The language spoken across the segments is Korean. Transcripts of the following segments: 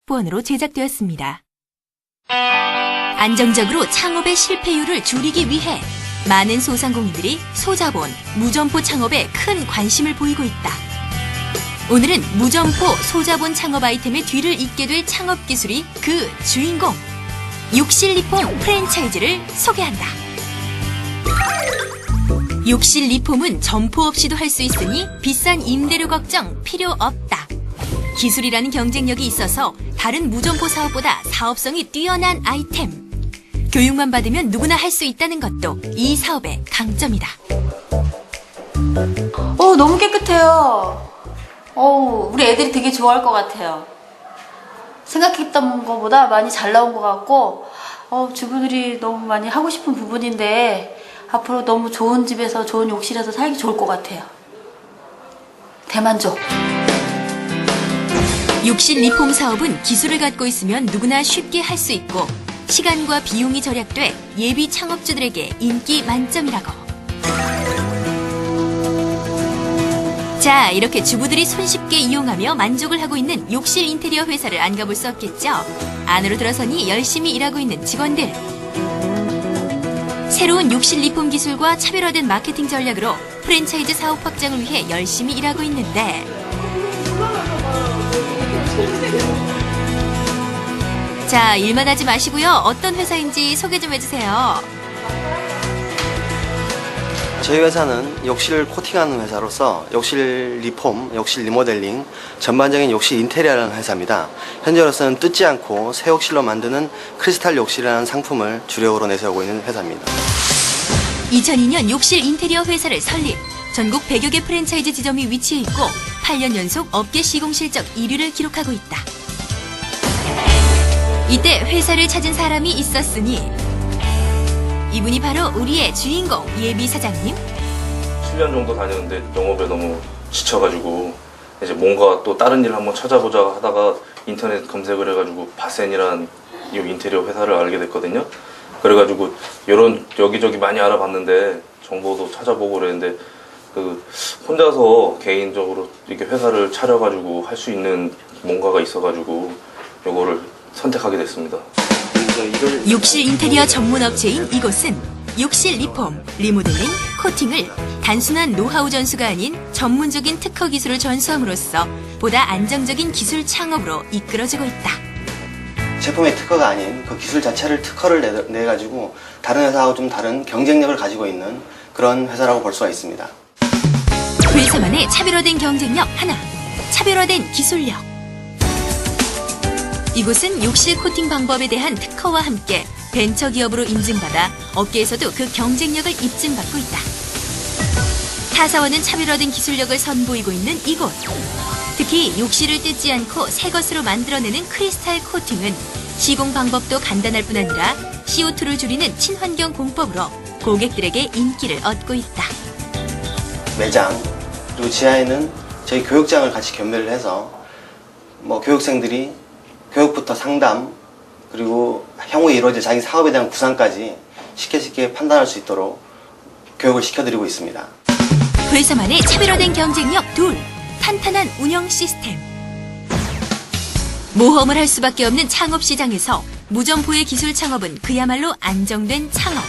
확보원으로 제작되었습니다. 안정적으로 창업의 실패율을 줄이기 위해 많은 소상공인들이 소자본, 무점포 창업에 큰 관심을 보이고 있다. 오늘은 무점포, 소자본 창업 아이템의 뒤를 잇게 될 창업 기술이 그 주인공, 욕실리폼 프랜차이즈를 소개한다. 욕실리폼은 점포 없이도 할 수 있으니 비싼 임대료 걱정 필요 없다. 기술이라는 경쟁력이 있어서 다른 무점포 사업보다 사업성이 뛰어난 아이템. 교육만 받으면 누구나 할 수 있다는 것도 이 사업의 강점이다. 너무 깨끗해요. 우리 애들이 되게 좋아할 것 같아요. 생각했던 것보다 많이 잘 나온 것 같고, 주부들이 너무 많이 하고 싶은 부분인데, 앞으로 너무 좋은 집에서, 좋은 욕실에서 살기 좋을 것 같아요. 대만족. 욕실 리폼 사업은 기술을 갖고 있으면 누구나 쉽게 할 수 있고 시간과 비용이 절약돼 예비 창업주들에게 인기 만점이라고. 자, 이렇게 주부들이 손쉽게 이용하며 만족을 하고 있는 욕실 인테리어 회사를 안 가볼 수 없겠죠? 안으로 들어서니 열심히 일하고 있는 직원들. 새로운 욕실 리폼 기술과 차별화된 마케팅 전략으로 프랜차이즈 사업 확장을 위해 열심히 일하고 있는데 자, 일만 하지 마시고요. 어떤 회사인지 소개 좀 해주세요. 저희 회사는 욕실을 코팅하는 회사로서 욕실 리폼, 욕실 리모델링, 전반적인 욕실 인테리어라는 회사입니다. 현재로서는 뜯지 않고 새 욕실로 만드는 크리스탈 욕실이라는 상품을 주력으로 내세우고 있는 회사입니다. 2002년 욕실 인테리어 회사를 설립. 전국 100여 개 프랜차이즈 지점이 위치해 있고 8년 연속 업계 시공 실적 1위를 기록하고 있다. 이때 회사를 찾은 사람이 있었으니 이분이 바로 우리의 주인공 예비 사장님. 7년 정도 다녔는데 영업에 너무 지쳐가지고 이제 뭔가 또 다른 일을 한번 찾아보자 하다가 인터넷 검색을 해가지고 바센이란 이 인테리어 회사를 알게 됐거든요. 그래가지고 여기저기 많이 알아봤는데 정보도 찾아보고 그랬는데 혼자서 개인적으로 이렇게 회사를 차려가지고 할 수 있는 뭔가가 있어가지고 요거를 선택하게 됐습니다. 욕실 인테리어 전문 업체인 이곳은 욕실 리폼, 리모델링, 코팅을 단순한 노하우 전수가 아닌 전문적인 특허 기술을 전수함으로써 보다 안정적인 기술 창업으로 이끌어지고 있다. 제품의 특허가 아닌 그 기술 자체를 특허를 내가지고 다른 회사하고 좀 다른 경쟁력을 가지고 있는 그런 회사라고 볼 수가 있습니다. 회사만의 차별화된 경쟁력 하나, 차별화된 기술력. 이곳은 욕실 코팅 방법에 대한 특허와 함께 벤처기업으로 인증받아 업계에서도 그 경쟁력을 입증받고 있다. 타사와는 차별화된 기술력을 선보이고 있는 이곳. 특히 욕실을 뜯지 않고 새 것으로 만들어내는 크리스탈 코팅은 시공 방법도 간단할 뿐 아니라 CO2를 줄이는 친환경 공법으로 고객들에게 인기를 얻고 있다. 매장, 그리고 지하에는 저희 교육장을 같이 겸비를 해서 교육생들이 교육부터 상담, 그리고 향후에 이루어질 자기 사업에 대한 구상까지 쉽게 판단할 수 있도록 교육을 시켜드리고 있습니다. 회사만의 차별화된 경쟁력 둘, 탄탄한 운영 시스템. 모험을 할 수밖에 없는 창업 시장에서 무점포의 기술 창업은 그야말로 안정된 창업.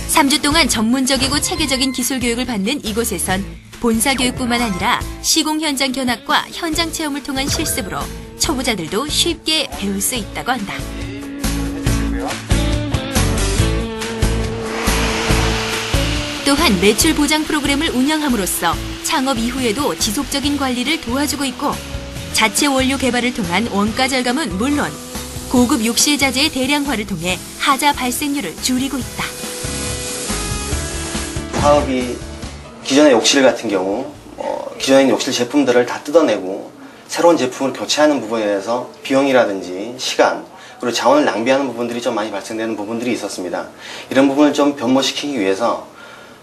3주 동안 전문적이고 체계적인 기술 교육을 받는 이곳에선 본사 교육뿐만 아니라 시공 현장 견학과 현장 체험을 통한 실습으로 초보자들도 쉽게 배울 수 있다고 한다. 또한 매출 보장 프로그램을 운영함으로써 창업 이후에도 지속적인 관리를 도와주고 있고 자체 원료 개발을 통한 원가 절감은 물론 고급 욕실 자재의 대량화를 통해 하자 발생률을 줄이고 있다. 사업이 기존의 욕실 같은 경우 기존에 있는 욕실 제품들을 다 뜯어내고 새로운 제품을 교체하는 부분에 대해서 비용이라든지 시간 그리고 자원을 낭비하는 부분들이 좀 많이 발생되는 부분들이 있었습니다. 이런 부분을 좀 변모시키기 위해서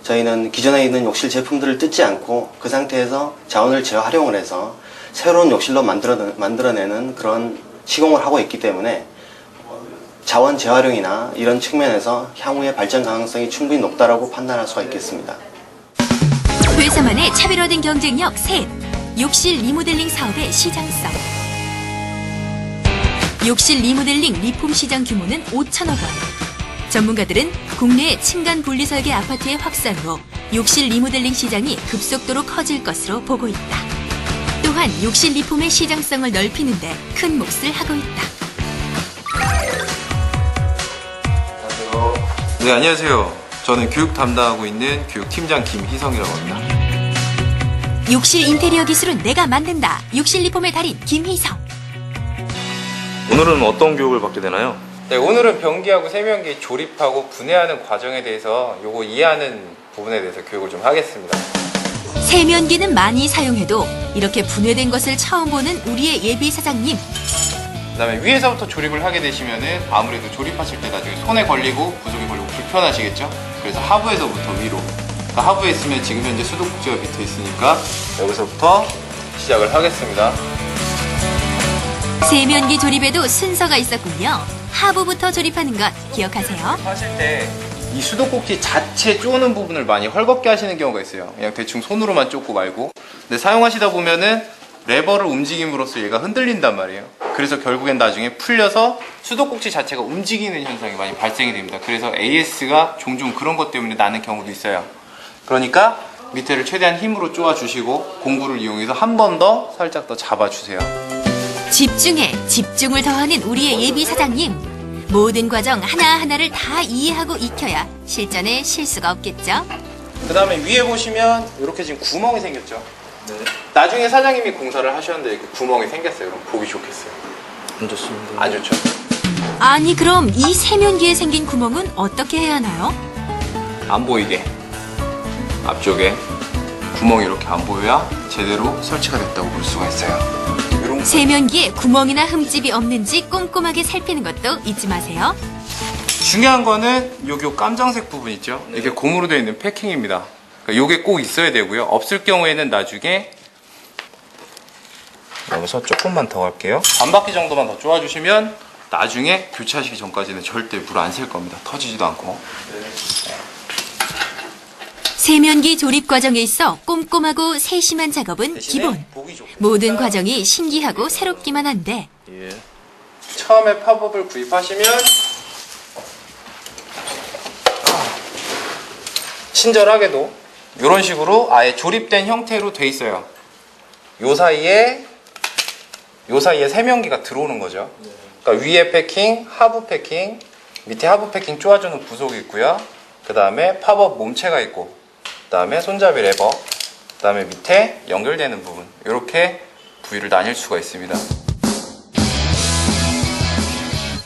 저희는 기존에 있는 욕실 제품들을 뜯지 않고 그 상태에서 자원을 재활용을 해서 새로운 욕실로 만들어내는 그런 시공을 하고 있기 때문에 자원 재활용이나 이런 측면에서 향후의 발전 가능성이 충분히 높다고 판단할 수가 있겠습니다. 회사만의 차별화된 경쟁력 셋, 욕실 리모델링 사업의 시장성. 욕실 리모델링 리폼 시장 규모는 5천억 원. 전문가들은 국내의 층간 분리 설계 아파트의 확산으로 욕실 리모델링 시장이 급속도로 커질 것으로 보고 있다. 또한 욕실 리폼의 시장성을 넓히는데 큰 몫을 하고 있다. 네, 안녕하세요. 저는 교육 담당하고 있는 교육팀장 김희성이라고 합니다. 욕실 인테리어 기술은 내가 만든다. 욕실 리폼의 달인 김희성. 오늘은 어떤 교육을 받게 되나요? 네, 오늘은 변기하고 세면기 조립하고 분해하는 과정에 대해서 요거 이해하는 부분에 대해서 교육을 좀 하겠습니다. 세면기는 많이 사용해도 이렇게 분해된 것을 처음 보는 우리의 예비 사장님. 그다음에 위에서부터 조립을 하게 되시면은 아무래도 조립하실 때 나중에 손에 걸리고 부속에 걸리고 불편하시겠죠? 그래서 하부에서부터 위로. 그러니까 하부에 있으면 지금 현재 수도꼭지가 밑에 있으니까 여기서부터 시작을 하겠습니다. 세면기 조립에도 순서가 있었군요. 하부부터 조립하는 것 기억하세요? 하실 때 이 수도꼭지 자체 쪼는 부분을 많이 헐겁게 하시는 경우가 있어요. 그냥 대충 손으로만 쫓고 말고. 근데 사용하시다 보면은 레버를 움직임으로써 얘가 흔들린단 말이에요. 그래서 결국엔 나중에 풀려서 수도꼭지 자체가 움직이는 현상이 많이 발생이 됩니다. 그래서 AS가 종종 그런 것 때문에 나는 경우도 있어요. 그러니까 밑에를 최대한 힘으로 쪼아주시고 공구를 이용해서 한 번 더 살짝 더 잡아주세요. 집중에 집중을 더하는 우리의 예비 사장님. 모든 과정 하나하나를 다 이해하고 익혀야 실전에 실수가 없겠죠? 그 다음에 위에 보시면 이렇게 지금 구멍이 생겼죠? 네. 나중에 사장님이 공사를 하셨는데 이렇게 구멍이 생겼어요. 그럼 보기 좋겠어요? 안 좋습니다. 안 좋죠? 아니 그럼 이 세면기에 생긴 구멍은 어떻게 해야 하나요? 안 보이게 앞쪽에 구멍이 이렇게 안 보여야 제대로 설치가 됐다고 볼 수가 있어요. 이런 세면기에 구멍이나 흠집이 없는지 꼼꼼하게 살피는 것도 잊지 마세요. 중요한 거는 요 깜장색 부분 있죠? 이게 고무로 되어 있는 패킹입니다. 그러니까 요게 꼭 있어야 되고요. 없을 경우에는 나중에 여기서 조금만 더 할게요. 반 바퀴 정도만 더 쪼아주시면 나중에 교체하시기 전까지는 절대 물 안 셀 겁니다. 터지지도 않고. 세면기 조립 과정에 있어 꼼꼼하고 세심한 작업은 대신에 기본. 보기 좋게. 모든 과정이 신기하고 새롭기만 한데 예. 처음에 팝업을 구입하시면 친절하게도 이런 식으로 아예 조립된 형태로 돼 있어요. 요 사이에 세면기가 들어오는 거죠. 그러니까 위에 패킹, 하부 패킹, 밑에 하부 패킹 쪼아주는 부속이 있고요. 그 다음에 팝업 몸체가 있고, 그 다음에 손잡이 레버, 그 다음에 밑에 연결되는 부분, 이렇게 부위를 나뉠 수가 있습니다.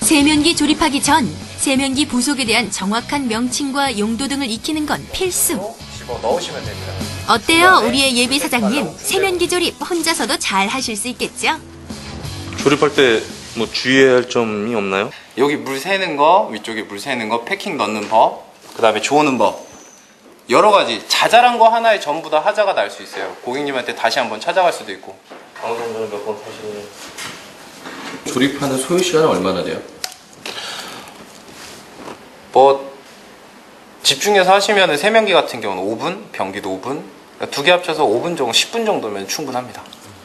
세면기 조립하기 전 세면기 부속에 대한 정확한 명칭과 용도 등을 익히는 건 필수. 집어 넣으시면 됩니다. 어때요, 우리의 예비 사장님? 세면기 조립 혼자서도 잘 하실 수 있겠죠? 조립할 때 뭐 주의해야 할 점이 없나요? 여기 물 새는 거, 위쪽에 물 새는 거, 패킹 넣는 법, 그 다음에 조는 법. 여러 가지 자잘한 거 하나에 전부 다 하자가 날 수 있어요. 고객님한테 다시 한번 찾아갈 수도 있고. 방송전에 몇 번 사시는 조립하는 소요 시간은 얼마나 돼요? 뭐 집중해서 하시면 세면기 같은 경우는 5분, 변기도 5분, 두 개 합쳐서 5분 정도, 10분 정도면 충분합니다.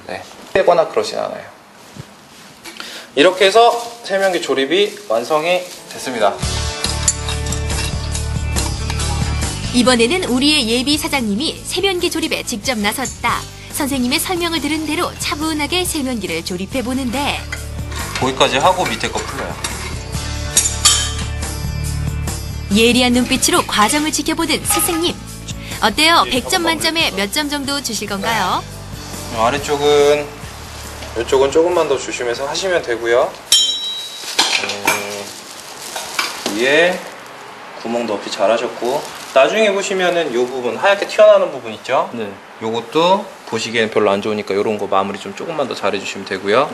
네, 빼거나 그러진 않아요. 이렇게 해서 세면기 조립이 완성이 됐습니다. 이번에는 우리의 예비 사장님이 세면기 조립에 직접 나섰다. 선생님의 설명을 들은 대로 차분하게 세면기를 조립해 보는데 거기까지 하고 밑에 거 풀어요. 예리한 눈빛으로 과정을 지켜보는 스승님. 어때요? 100점 만점에 몇 점 정도 주실 건가요? 아래쪽은 이쪽은 조금만 더 주시면서 하시면 되고요. 위에 구멍도 없이 잘 하셨고, 나중에 보시면은 이 부분 하얗게 튀어나오는 부분 있죠? 네. 요것도 보시기에는 별로 안 좋으니까 이런 거 마무리 좀 조금만 더 잘 해주시면 되고요.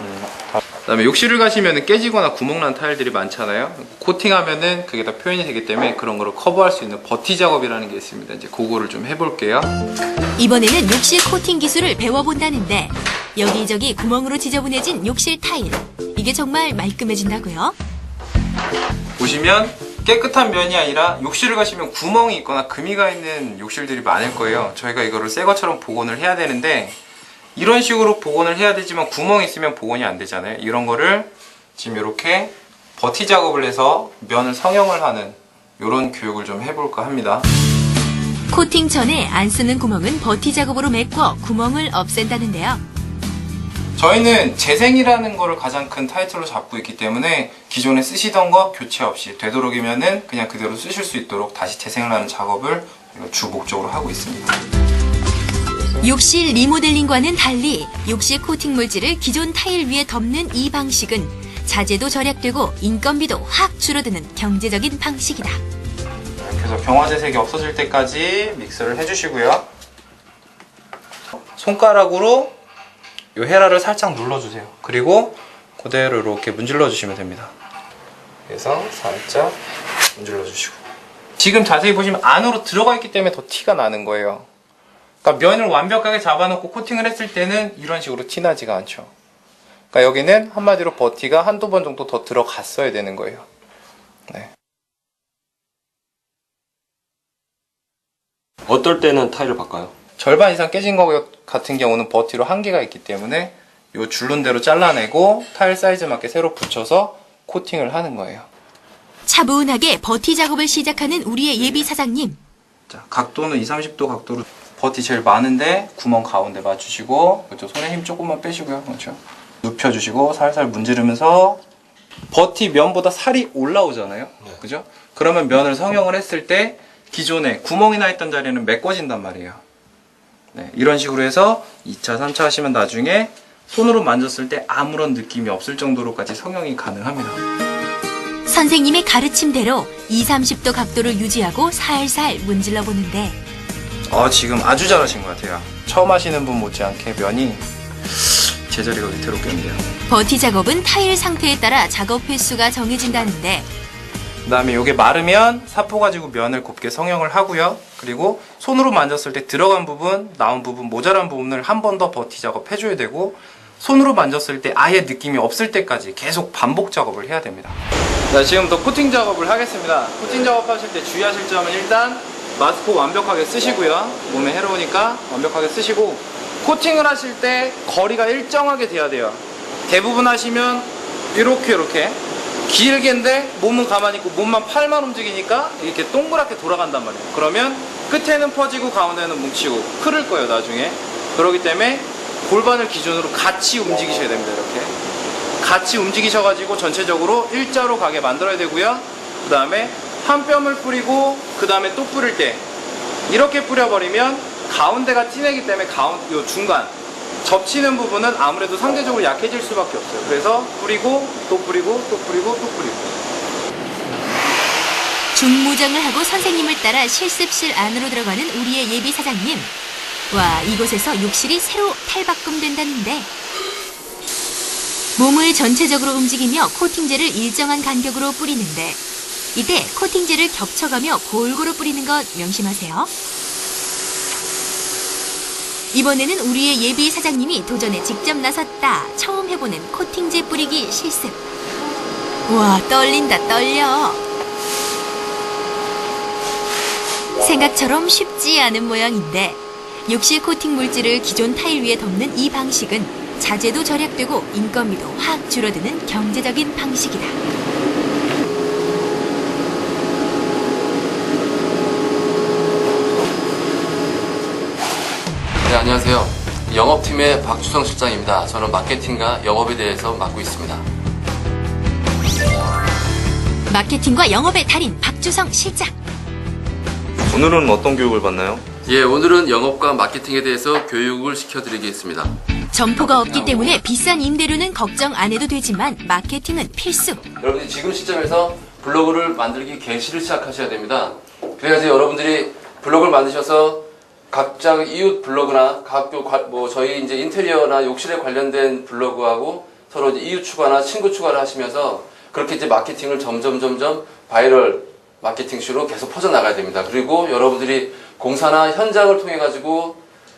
그다음에 욕실을 가시면은 깨지거나 구멍난 타일들이 많잖아요. 코팅하면은 그게 다 표현이 되기 때문에 그런 거를 커버할 수 있는 버티 작업이라는 게 있습니다. 이제 그거를 좀 해볼게요. 이번에는 욕실 코팅 기술을 배워본다는데 여기저기 구멍으로 지저분해진 욕실 타일. 이게 정말 말끔해진다고요? 보시면 깨끗한 면이 아니라 욕실을 가시면 구멍이 있거나 금이 가 있는 욕실들이 많을 거예요. 저희가 이거를 새 것처럼 복원을 해야 되는데 이런 식으로 복원을 해야 되지만 구멍이 있으면 복원이 안 되잖아요. 이런 거를 지금 이렇게 버티 작업을 해서 면을 성형을 하는 이런 교육을 좀 해볼까 합니다. 코팅 전에 안 쓰는 구멍은 버티 작업으로 메꿔 구멍을 없앤다는데요. 저희는 재생이라는 거를 가장 큰 타이틀로 잡고 있기 때문에 기존에 쓰시던 거 교체 없이 되도록이면은 그냥 그대로 쓰실 수 있도록 다시 재생을 하는 작업을 주 목적으로 하고 있습니다. 욕실 리모델링과는 달리 욕실 코팅 물질을 기존 타일 위에 덮는 이 방식은 자재도 절약되고 인건비도 확 줄어드는 경제적인 방식이다. 그래서 경화재색이 없어질 때까지 믹스를 해주시고요. 손가락으로 이 헤라를 살짝 눌러주세요. 그리고 그대로 이렇게 문질러 주시면 됩니다. 그래서 살짝 문질러 주시고, 지금 자세히 보시면 안으로 들어가 있기 때문에 더 티가 나는 거예요. 그러니까 면을 완벽하게 잡아놓고 코팅을 했을 때는 이런 식으로 티 나지가 않죠. 그러니까 여기는 한마디로 버티가 한두 번 정도 더 들어갔어야 되는 거예요. 네. 어떨 때는 타일을 바꿔요? 절반 이상 깨진 거 같은 경우는 버티로 한계가 있기 때문에 이 줄눈 대로 잘라내고 타일 사이즈 맞게 새로 붙여서 코팅을 하는 거예요. 차분하게 버티 작업을 시작하는 우리의 예비 사장님. 자, 각도는 20, 30도 각도로 버티 제일 많은데 구멍 가운데 맞추시고, 그렇죠. 손에 힘 조금만 빼시고요. 그렇죠. 눕혀주시고 살살 문지르면서 버티 면보다 살이 올라오잖아요. 그죠? 그러면 면을 성형을 했을 때 기존에 구멍이 나 있던 자리는 메꿔진단 말이에요. 네, 이런 식으로 해서 2차, 3차 하시면 나중에 손으로 만졌을 때 아무런 느낌이 없을 정도로까지 성형이 가능합니다. 선생님의 가르침대로 20, 30도 각도를 유지하고 살살 문질러 보는데 지금 아주 잘하신 것 같아요. 처음 하시는 분 못지않게 면이 제자리가 위태롭겠는데요. 버티 작업은 타일 상태에 따라 작업 횟수가 정해진다는데 그 다음에 이게 마르면 사포 가지고 면을 곱게 성형을 하고요. 그리고 손으로 만졌을 때 들어간 부분, 나온 부분, 모자란 부분을 한 번 더 버티 작업해줘야 되고, 손으로 만졌을 때 아예 느낌이 없을 때까지 계속 반복 작업을 해야 됩니다. 자, 지금부터 코팅 작업을 하겠습니다. 코팅 작업하실 때 주의하실 점은 일단 마스크 완벽하게 쓰시고요. 몸에 해로우니까 완벽하게 쓰시고, 코팅을 하실 때 거리가 일정하게 돼야 돼요. 대부분 하시면 이렇게 길게인데 몸은 가만히 있고 몸만 팔만 움직이니까 이렇게 동그랗게 돌아간단 말이에요. 그러면 끝에는 퍼지고 가운데는 뭉치고 흐를 거예요, 나중에. 그렇기 때문에 골반을 기준으로 같이 움직이셔야 됩니다. 이렇게 같이 움직이셔가지고 전체적으로 일자로 가게 만들어야 되고요. 그 다음에 한 뼘을 뿌리고 그 다음에 또 뿌릴 때 이렇게 뿌려버리면 가운데가 티내기 때문에 요 중간 접치는 부분은 아무래도 상대적으로 약해질 수밖에 없어요. 그래서 뿌리고 또 뿌리고 또 뿌리고 또 뿌리고. 중무장을 하고 선생님을 따라 실습실 안으로 들어가는 우리의 예비 사장님. 와, 이곳에서 욕실이 새로 탈바꿈된다는데 몸을 전체적으로 움직이며 코팅제를 일정한 간격으로 뿌리는데 이때 코팅제를 겹쳐가며 골고루 뿌리는 것 명심하세요. 이번에는 우리의 예비 사장님이 도전에 직접 나섰다. 처음 해보는 코팅제 뿌리기 실습. 우와, 떨린다, 떨려. 생각처럼 쉽지 않은 모양인데 욕실 코팅 물질을 기존 타일 위에 덮는 이 방식은 자재도 절약되고 인건비도 확 줄어드는 경제적인 방식이다. 네, 안녕하세요. 영업팀의 박주성 실장입니다. 저는 마케팅과 영업에 대해서 맡고 있습니다. 마케팅과 영업의 달인 박주성 실장. 오늘은 어떤 교육을 받나요? 예, 오늘은 영업과 마케팅에 대해서 교육을 시켜드리겠습니다. 점포가 없기 때문에 비싼 임대료는 걱정 안 해도 되지만 마케팅은 필수. 여러분들이 지금 시점에서 블로그를 만들기 게시를 시작하셔야 됩니다. 그래야지 여러분들이 블로그를 만드셔서 각자 이웃 블로그나 저희 이제 인테리어나 욕실에 관련된 블로그하고 서로 이제 이웃 추가나 친구 추가를 하시면서 그렇게 이제 마케팅을 점점 바이럴 마케팅식으로 계속 퍼져나가야 됩니다. 그리고 여러분들이 공사나 현장을 통해 가지고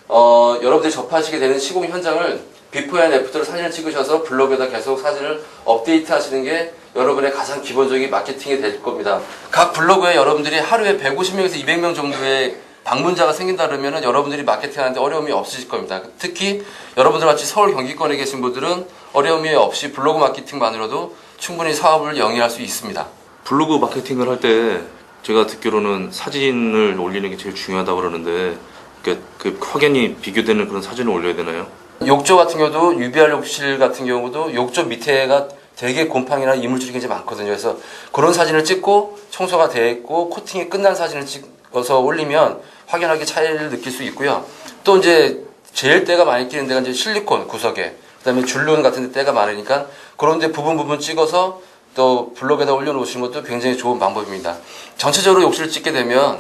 여러분들이 접하시게 되는 시공 현장을 비포 앤 애프터로 사진을 찍으셔서 블로그에다 계속 사진을 업데이트 하시는 게 여러분의 가장 기본적인 마케팅이 될 겁니다. 각 블로그에 여러분들이 하루에 150명에서 200명 정도의 방문자가 생긴다 그러면 여러분들이 마케팅하는데 어려움이 없으실 겁니다. 특히 여러분들 같이 서울 경기권에 계신 분들은 어려움이 없이 블로그 마케팅만으로도 충분히 사업을 영위할 수 있습니다. 블로그 마케팅을 할 때 제가 듣기로는 사진을 올리는 게 제일 중요하다고 그러는데 그 확연히 비교되는 그런 사진을 올려야 되나요? 욕조 같은 경우도 UBR 욕실 같은 경우도 욕조 밑에가 되게 곰팡이나 이물질이 굉장히 많거든요. 그래서 그런 사진을 찍고 청소가 되어 있고 코팅이 끝난 사진을 찍어서 올리면 확연하게 차이를 느낄 수 있고요. 또 이제 제일 때가 많이 끼는 데가 이제 실리콘 구석에, 그다음에 줄눈 같은 데 때가 많으니까 그런 데 부분 찍어서 또 블로그에다 올려놓으시는 것도 굉장히 좋은 방법입니다. 전체적으로 욕실을 찍게 되면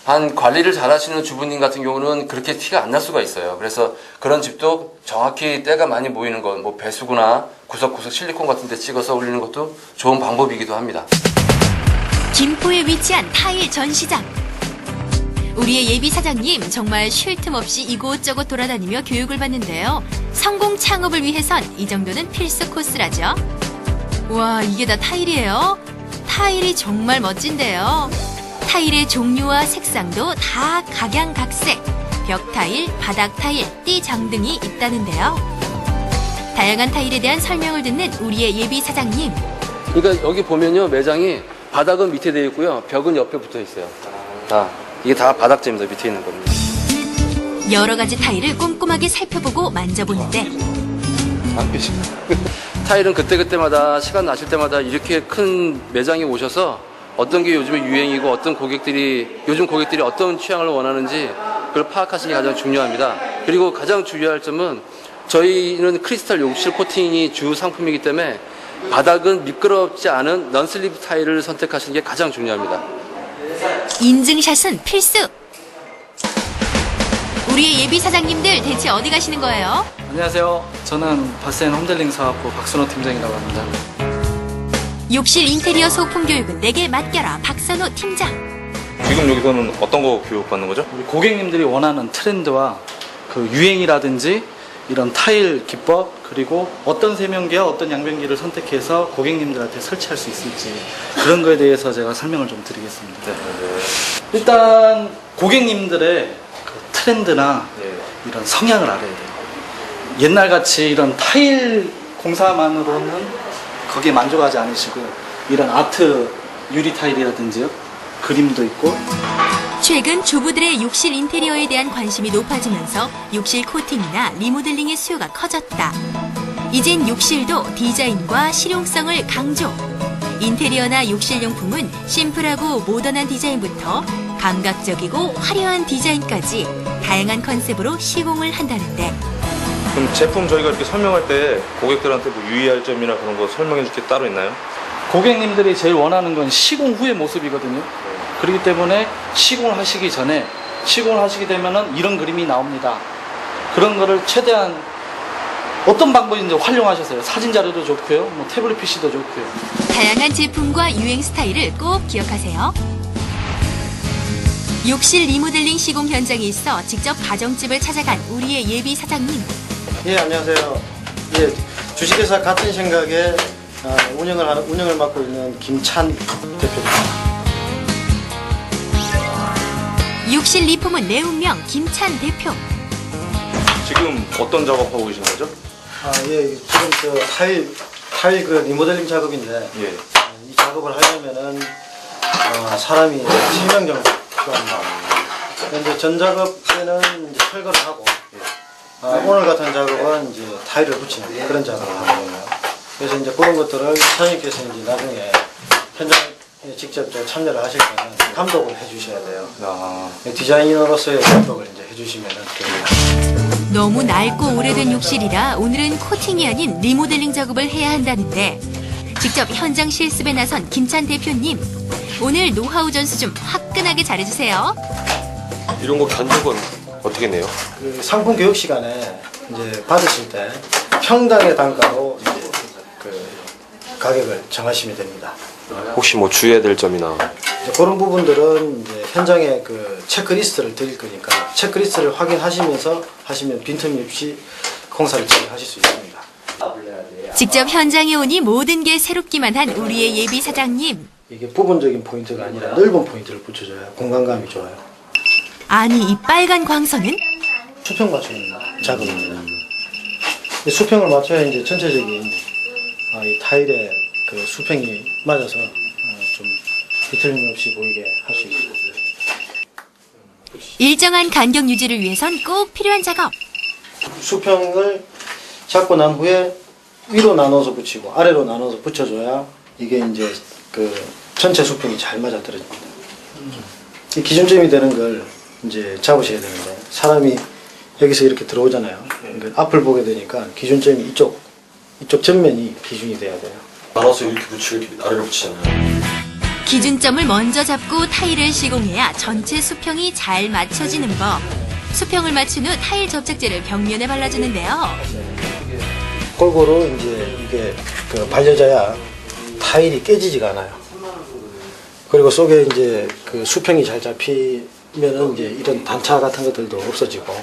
한 관리를 잘 하시는 주부님 같은 경우는 그렇게 티가 안 날 수가 있어요. 그래서 그런 집도 정확히 때가 많이 모이는 것, 뭐 배수구나 구석구석 실리콘 같은 데 찍어서 올리는 것도 좋은 방법이기도 합니다. 김포에 위치한 타일 전시장. 우리의 예비 사장님 정말 쉴 틈 없이 이곳저곳 돌아다니며 교육을 받는데요. 성공 창업을 위해선 이 정도는 필수 코스라죠. 와, 이게 다 타일이에요? 타일이 정말 멋진데요. 타일의 종류와 색상도 다 각양각색. 벽 타일, 바닥 타일, 띠장 등이 있다는데요. 다양한 타일에 대한 설명을 듣는 우리의 예비 사장님. 그러니까 여기 보면요, 매장이 바닥은 밑에 되어 있고요, 벽은 옆에 붙어 있어요. 이게 다 바닥재입니다. 밑에 있는 겁니다. 여러 가지 타일을 꼼꼼하게 살펴보고 만져보는데 타일은 그때마다 시간 나실 때마다 이렇게 큰 매장에 오셔서 어떤 게 요즘에 유행이고 요즘 고객들이 어떤 취향을 원하는지 그걸 파악하시는 게 가장 중요합니다. 그리고 가장 중요할 점은 저희는 크리스탈 욕실 코팅이 주 상품이기 때문에 바닥은 미끄럽지 않은 넌슬립 타일을 선택하시는 게 가장 중요합니다. 인증샷은 필수! 우리의 예비 사장님들 대체 어디 가시는 거예요? 안녕하세요. 저는 바센 홈델링 사업부 박순호 팀장이라고 합니다. 욕실 인테리어 소품 교육은 내게 맡겨라 박선호 팀장. 지금 여기서는 어떤 거 교육받는 거죠? 우리 고객님들이 원하는 트렌드와 그 유행이라든지 이런 타일 기법, 그리고 어떤 세면기와 어떤 양변기를 선택해서 고객님들한테 설치할 수 있을지 그런 거에 대해서 제가 설명을 좀 드리겠습니다. 일단 고객님들의 그 트렌드나 이런 성향을 알아야 돼요. 옛날같이 이런 타일 공사만으로는 거기에 만족하지 않으시고 이런 아트 유리 타일이라든지요, 그림도 있고. 최근 주부들의 욕실 인테리어에 대한 관심이 높아지면서 욕실 코팅이나 리모델링의 수요가 커졌다. 이젠 욕실도 디자인과 실용성을 강조. 인테리어나 욕실용품은 심플하고 모던한 디자인부터 감각적이고 화려한 디자인까지 다양한 컨셉으로 시공을 한다는데, 그럼 제품 저희가 이렇게 설명할 때 고객들한테 뭐 유의할 점이나 그런 거 설명해 줄 게 따로 있나요? 고객님들이 제일 원하는 건 시공 후의 모습이거든요. 그렇기 때문에 시공을 하시기 전에, 시공을 하시게 되면은 이런 그림이 나옵니다. 그런 거를 최대한 어떤 방법인지 활용하셔서요. 사진 자료도 좋고요, 뭐 태블릿 PC도 좋고요. 다양한 제품과 유행 스타일을 꼭 기억하세요. 욕실 리모델링 시공 현장에 있어 직접 가정집을 찾아간 우리의 예비 사장님. 예, 안녕하세요. 예, 주식회사 같은 생각에 운영을 맡고 있는 김찬 대표입니다. 욕실 리폼은 내 운명 김찬 대표. 지금 어떤 작업하고 계신 거죠? 예, 지금 저 타일 그 리모델링 작업인데, 예. 이 작업을 하려면은 사람이 3명 정도 필요합니다. 근데 전 작업 때는 이제 철거를 하고, 오늘 같은 작업은 이제 타일을 붙이는 그런 작업을 하는 거예요. 그래서 이제 그런 것들을 사장님께서 이제 나중에 현장에 직접 참여를 하실 때는 감독을 해주셔야 돼요. 디자이너로서의 감독을 이제 해주시면은 좋겠네요. 너무 낡고 오래된 욕실이라 오늘은 코팅이 아닌 리모델링 작업을 해야 한다는데, 직접 현장 실습에 나선 김찬 대표님, 오늘 노하우 전수 좀 화끈하게 잘해주세요. 이런 거 견적은 어떻게 내요? 그 상품 교육 시간에 이제 받으실 때 평당의 단가로 이제 그 가격을 정하시면 됩니다. 혹시 뭐 주의해야 될 점이나 이제 그런 부분들은 이제 현장에 그 체크리스트를 드릴 거니까 체크리스트를 확인하시면서 하시면 빈틈이 없이 공사를 진행하실 수 있습니다. 직접 현장에 오니 모든 게 새롭기만 한 우리의 예비 사장님. 이게 부분적인 포인트가 아니라 넓은 포인트를 붙여줘야 공간감이 좋아요. 아니, 이 빨간 광선은? 수평 맞추는 작업입니다. 이 수평을 맞춰야 이제 전체적인 이 타일의 그 수평이 맞아서 좀 비틀림 없이 보이게 할 수 있습니다. 일정한 간격 유지를 위해선 꼭 필요한 작업. 수평을 잡고 난 후에 위로 나눠서 붙이고 아래로 나눠서 붙여줘야 이게 이제 그 전체 수평이 잘 맞아 떨어집니다. 이 기준점이 되는 걸 이제 잡으셔야 되는데 사람이 여기서 이렇게 들어오잖아요. 그러니까 앞을 보게 되니까 기준점이 이쪽 전면이 기준이 돼야 돼요. 나눠서 이렇게 붙이고 이렇게 아래로 붙이잖아요. 기준점을 먼저 잡고 타일을 시공해야 전체 수평이 잘 맞춰지는 법. 수평을 맞춘 후 타일 접착제를 벽면에 발라주는데요. 골고루 이제 이게 그 발려져야 타일이 깨지지가 않아요. 그리고 속에 이제 그 수평이 잘 잡히면은 이제 이런 단차 같은 것들도 없어지고,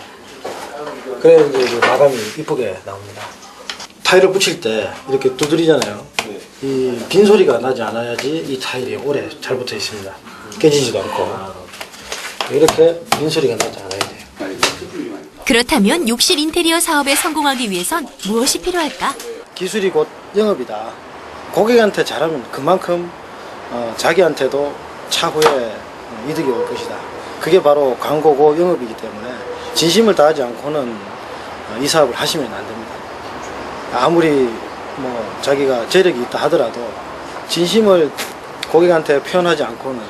그래 이제 그 마감이 이쁘게 나옵니다. 타일을 붙일 때 이렇게 두드리잖아요. 이 빈 소리가 나지 않아야지 이 타일이 오래 잘 붙어 있습니다. 깨지지도 않고. 이렇게 빈 소리가 나지 않아야 돼요. 그렇다면 욕실 인테리어 사업에 성공하기 위해선 무엇이 필요할까? 기술이 곧 영업이다. 고객한테 잘하면 그만큼 자기한테도 차후에 이득이 올 것이다. 그게 바로 광고고 영업이기 때문에 진심을 다하지 않고는 이 사업을 하시면 안 됩니다. 아무리 뭐 자기가 재력이 있다 하더라도 진심을 고객한테 표현하지 않고는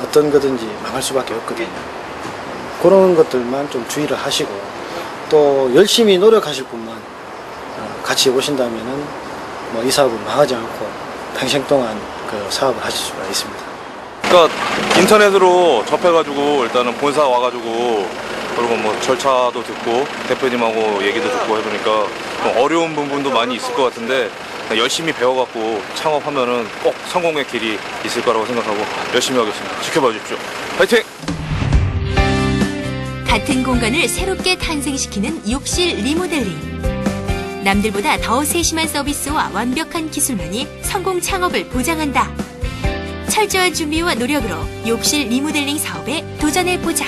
어떤 거든지 망할 수밖에 없거든요. 그런 것들만 좀 주의를 하시고 또 열심히 노력하실 분만 같이 오신다면은 뭐 이 사업은 망하지 않고 평생 동안 그 사업을 하실 수가 있습니다. 그러니까 인터넷으로 접해가지고 일단은 본사 와가지고 그리고 뭐 절차도 듣고 대표님하고 얘기도 듣고 해보니까 좀 어려운 부분도 많이 있을 것 같은데 열심히 배워갖고 창업하면은 꼭 성공의 길이 있을 거라고 생각하고 열심히 하겠습니다. 지켜봐 주십시오. 화이팅! 같은 공간을 새롭게 탄생시키는 욕실 리모델링. 남들보다 더 세심한 서비스와 완벽한 기술만이 성공 창업을 보장한다. 철저한 준비와 노력으로 욕실 리모델링 사업에 도전해보자.